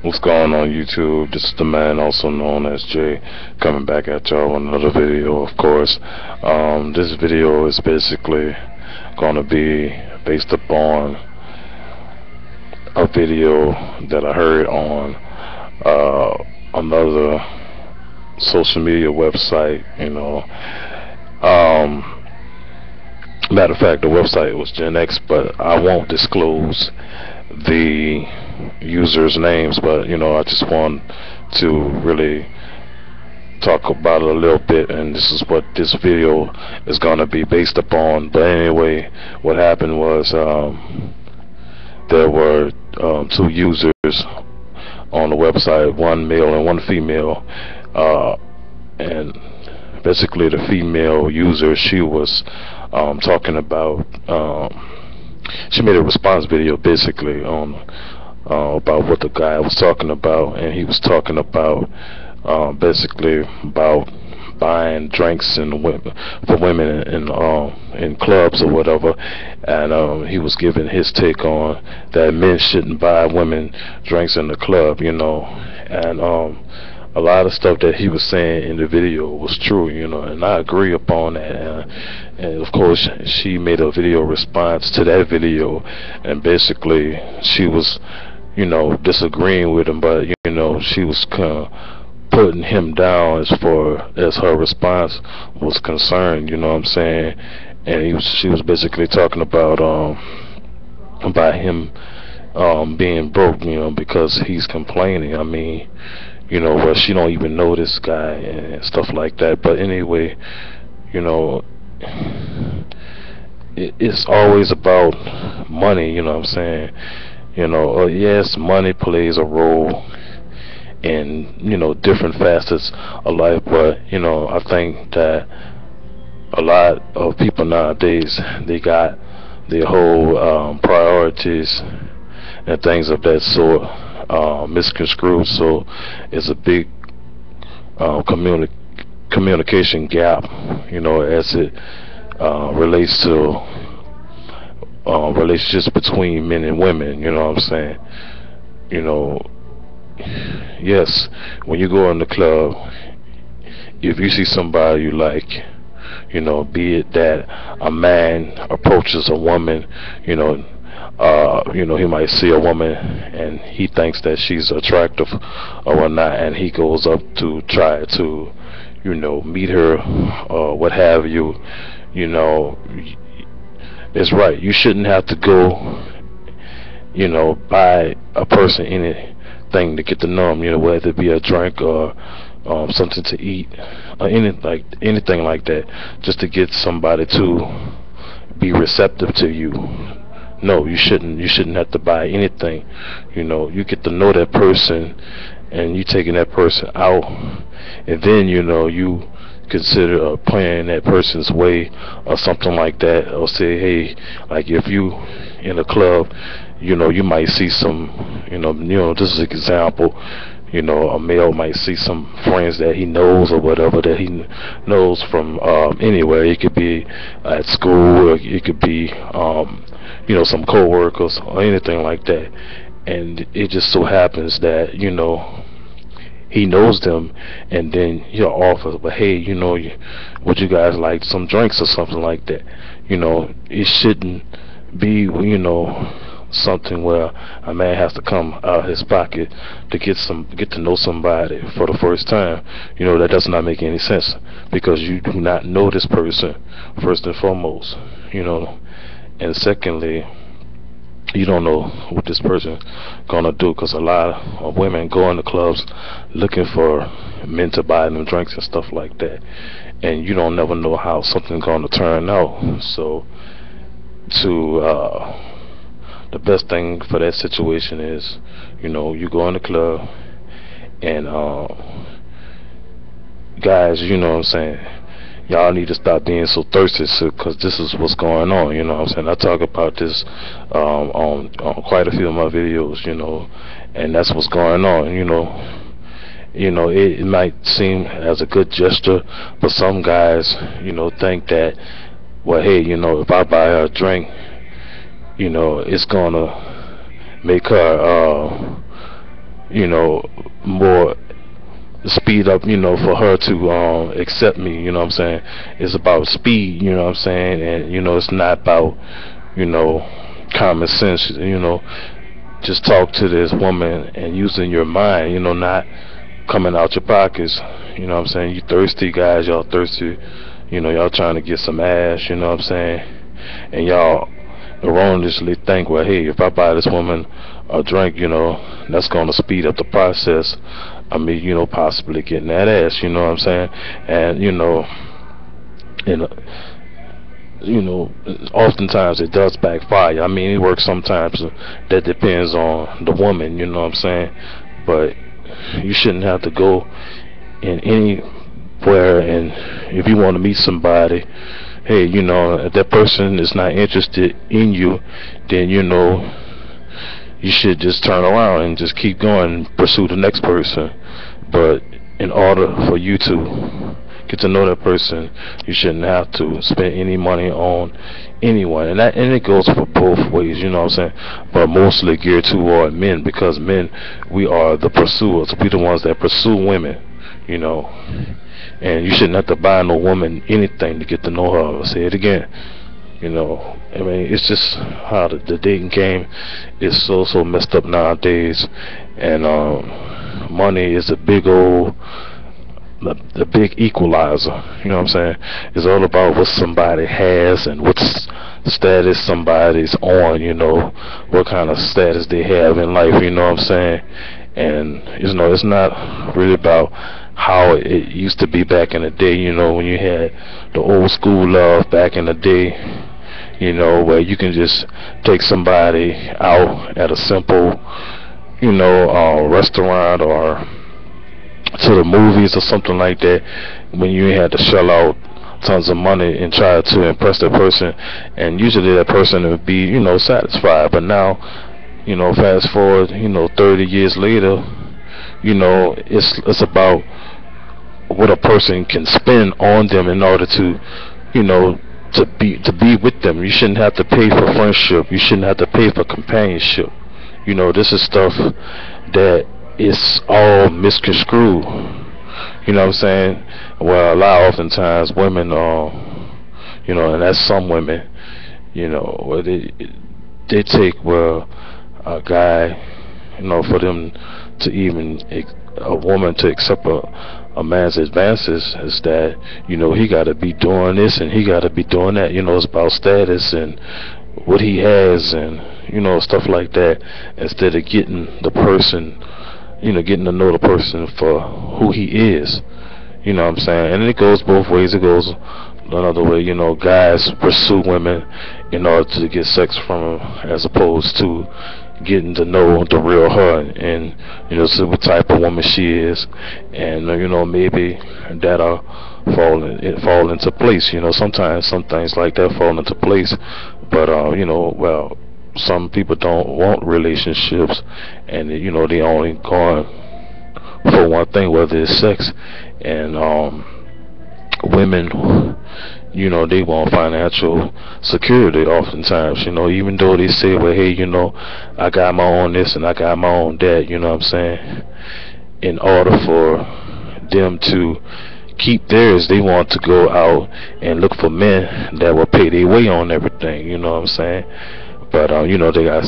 What's going on YouTube? This is the man also known as Jay, coming back at y'all with another video, of course. This video is basically going to be based upon a video that I heard on another social media website, matter of fact, the website was Gen X, but I won't disclose the users' names, but I just want to really talk about it a little bit, and this is what this video is going to be based upon. But anyway, what happened was there were two users on the website, one male and one female, and basically the female user, she was talking about she made a response video basically on about what the guy was talking about, and he was talking about basically about buying drinks for women in clubs or whatever, and he was giving his take on that men shouldn't buy women drinks in the club, and a lot of stuff that he was saying in the video was true, and I agree upon that. And of course, she made a video response to that video, and basically she was, disagreeing with him, but she was kind of putting him down as far as her response was concerned. You know what I'm saying? And she was basically talking about him being broke, because he's complaining. I mean, well, she don't even know this guy and stuff like that. But anyway, it's always about money, you know what I'm saying? Yes, money plays a role in, different facets of life, but, I think that a lot of people nowadays, they got their whole priorities and things of that sort misconstrued, so it's a big communication gap, as it relates to relationships between men and women. You know what I'm saying? Yes, when you go in the club, if you see somebody you like, be it that a man approaches a woman, he might see a woman and he thinks that she's attractive or whatnot, and he goes up to try to, meet her or what have you. It's right. You shouldn't have to go, buy a person anything to get to know them, whether it be a drink or something to eat or anything like that, just to get somebody to be receptive to you. No, you shouldn't. You shouldn't have to buy anything. You get to know that person, and you taking that person out, and then you consider playing that person's way or something like that, or say, hey, like if you in a club, you might see some, this is an example. A male might see some friends that he knows or whatever, that he knows from anywhere. It could be at school, or it could be some co-workers or anything like that, and it just so happens that he knows them, and then he'll offer, but hey, would you guys like some drinks or something like that? It shouldn't be something where a man has to come out of his pocket to get to know somebody for the first time. That does not make any sense, because you do not know this person first and foremost, and secondly, you don't know what this person gonna do, because a lot of women go in the clubs looking for men to buy them drinks and stuff like that, and you don't never know how something's gonna turn out. So the best thing for that situation is, you go in the club, and guys, what I'm saying, y'all need to stop being so thirsty, because this is what's going on. What I'm saying? I talk about this on quite a few of my videos, and that's what's going on. It might seem as a good gesture, but some guys, think that, well, hey, if I buy her a drink, it's gonna make her more speed up, for her to accept me, what I'm saying? It's about speed, what I'm saying? And it's not about, you know, common sense, just talk to this woman and using your mind, not coming out your pockets, what I'm saying? You thirsty guys, y'all thirsty, y'all trying to get some ass, what I'm saying? And y'all erroneously think, well, hey, if I buy this woman a drink, that's going to speed up the process. I mean, possibly getting that ass, what I'm saying? And, and oftentimes it does backfire. I mean, it works sometimes. That depends on the woman, what I'm saying? But you shouldn't have to go in anywhere, and if you want to meet somebody, hey, if that person is not interested in you, then you should just turn around and just keep going and pursue the next person. But in order for you to get to know that person, you shouldn't have to spend any money on anyone. And it goes for both ways, what I'm saying? But mostly geared toward men, because men, we are the pursuers. We the ones that pursue women, and you shouldn't have to buy no woman anything to get to know her. I'll say it again. I mean, it's just how the dating game is so messed up nowadays, and money is a big old, the big equalizer. What I'm saying? It's all about what somebody has and what status somebody's on. What kind of status they have in life. What I'm saying? And it's not really about how it used to be back in the day. When you had the old school love back in the day. Where you can just take somebody out at a simple, restaurant or to the movies or something like that, when you had to shell out tons of money and try to impress that person, and usually that person would be, satisfied. But now, fast forward, 30 years later, it's about what a person can spend on them in order to, to be with them. You shouldn't have to pay for friendship. You shouldn't have to pay for companionship. This is stuff that is all misconstrued. What I'm saying? Well, a lot oftentimes women, and that's some women, where they take, well, a guy, for them to even a woman to accept a man's advances, is that he got to be doing this and he got to be doing that. It's about status and what he has and stuff like that, instead of getting the person, getting to know the person for who he is. What I'm saying? And it goes both ways. It goes another way. Guys pursue women in order to get sex from them, as opposed to getting to know the real her and see what type of woman she is, and maybe that'll fall into place. Sometimes some things like that fall into place, but well, some people don't want relationships, and they only going for one thing, whether it's sex. And women, they want financial security oftentimes, even though they say, well, hey, I got my own this and I got my own that, what I'm saying? In order for them to keep theirs, they want to go out and look for men that will pay their way on everything, what I'm saying? But, they got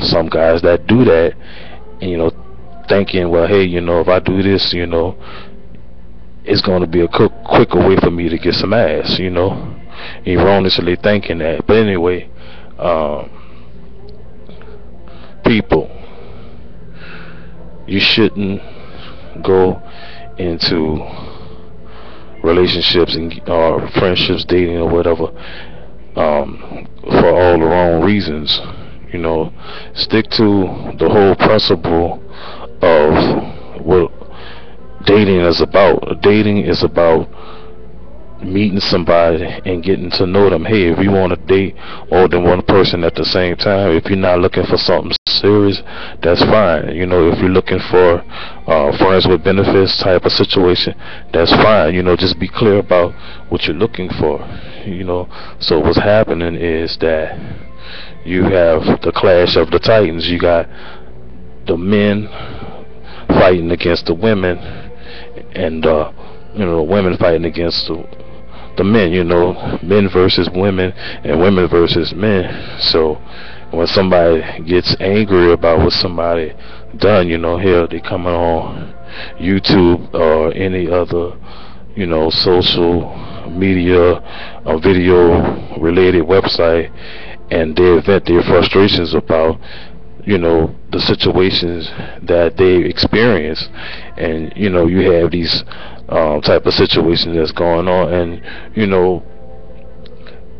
some guys that do that, and, thinking, well, hey, if I do this, it's going to be a quicker way for me to get some ass, erroneously thinking that. But anyway, people, you shouldn't go into relationships or friendships, dating or whatever, for all the wrong reasons. Stick to the whole principle of what dating is about. Dating is about meeting somebody and getting to know them. Hey, if you want to date more than one person at the same time, if you're not looking for something serious, that's fine. If you're looking for friends with benefits type of situation, that's fine. Just be clear about what you're looking for. So what's happening is that you have the clash of the titans. You got the men fighting against the women, and women fighting against the men, men versus women and women versus men. So when somebody gets angry about what somebody done, here they coming on YouTube or any other, social media or video related website, and they vent their frustrations about, the situations that they experience. And you have these type of situations that's going on, and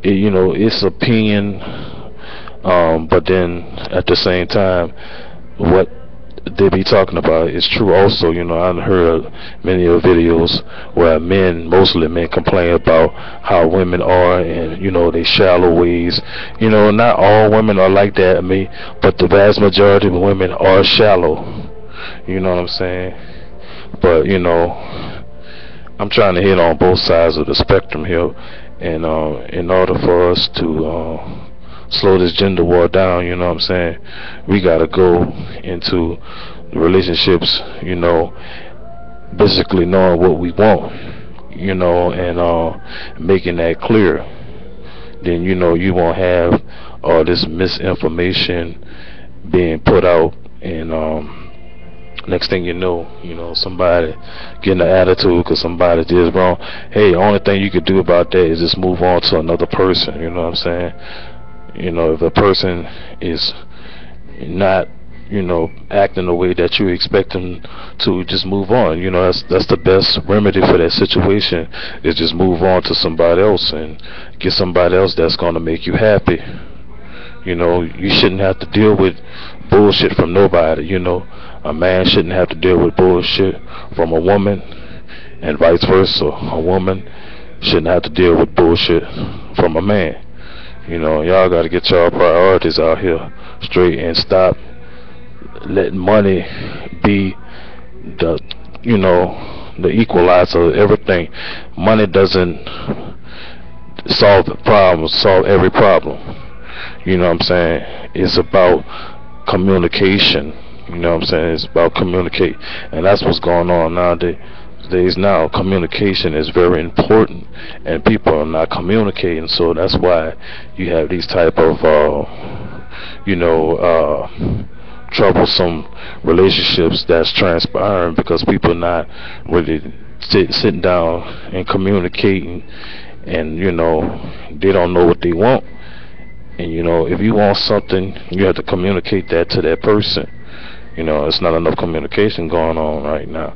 it's opinion, but then at the same time, what they be talking about is true also. I've heard many of videos where mostly men complain about how women are, and they shallow ways. Not all women are like that, but the vast majority of women are shallow. You know what I'm saying? But I'm trying to hit on both sides of the spectrum here, and in order for us to slow this gender war down, we gotta go into relationships, basically knowing what we want, and making that clear. Then you won't have all this misinformation being put out, and next thing you know, somebody getting an attitude because somebody did wrong. Hey, only thing you could do about that is just move on to another person. You know what I'm saying? If a person is not, acting the way that you expect them to, just move on. That's the best remedy for that situation, is just move on to somebody else and get somebody else that's going to make you happy. You shouldn't have to deal with bullshit from nobody. A man shouldn't have to deal with bullshit from a woman, and vice versa. A woman shouldn't have to deal with bullshit from a man. Y'all got to get y'all priorities out here straight and stop letting money be the equalizer of everything. Money doesn't solve every problem. You know what I'm saying? It's about communication. You know what I'm saying? It's about communicate, and that's what's going on nowadays. Now communication is very important, and people are not communicating. So that's why you have these type of troublesome relationships that's transpiring, because people are not really sitting down and communicating, and they don't know what they want. And if you want something, you have to communicate that to that person. It's not enough communication going on right now.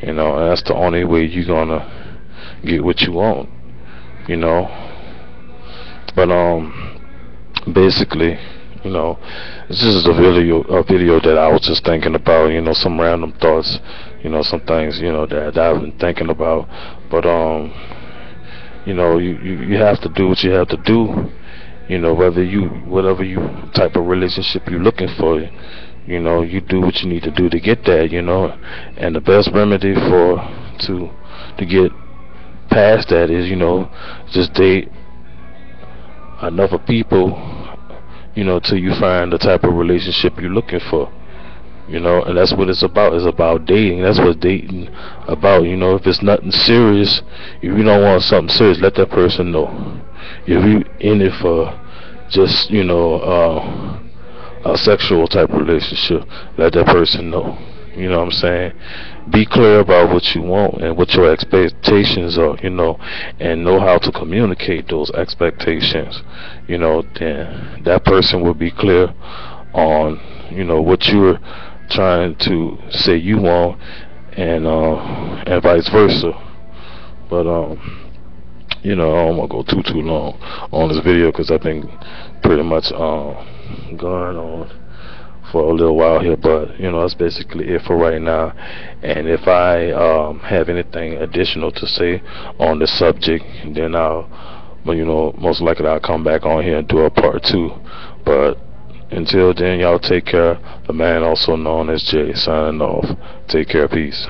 And that's the only way you're gonna get what you want. But basically, this is a video that I was just thinking about. Some random thoughts. Some things that I've been thinking about. But you have to do what you have to do. Whatever type of relationship you're looking for. You do what you need to do to get that, and the best remedy to get past that is, just date enough of people, till you find the type of relationship you're looking for, and that's what it's about. It's about dating. That's what dating about. If it's nothing serious, if you don't want something serious, let that person know. If you in it for just, a sexual type of relationship, let that person know. You know what I'm saying? Be clear about what you want and what your expectations are, and know how to communicate those expectations. Then that person will be clear on, what you're trying to say you want, and vice versa. But I don't want to go too long on this video, because I've been pretty much going on for a little while here. But that's basically it for right now. And if I have anything additional to say on this subject, then most likely I'll come back on here and do a part 2. But until then, y'all take care. The man also known as Jay, signing off. Take care. Peace.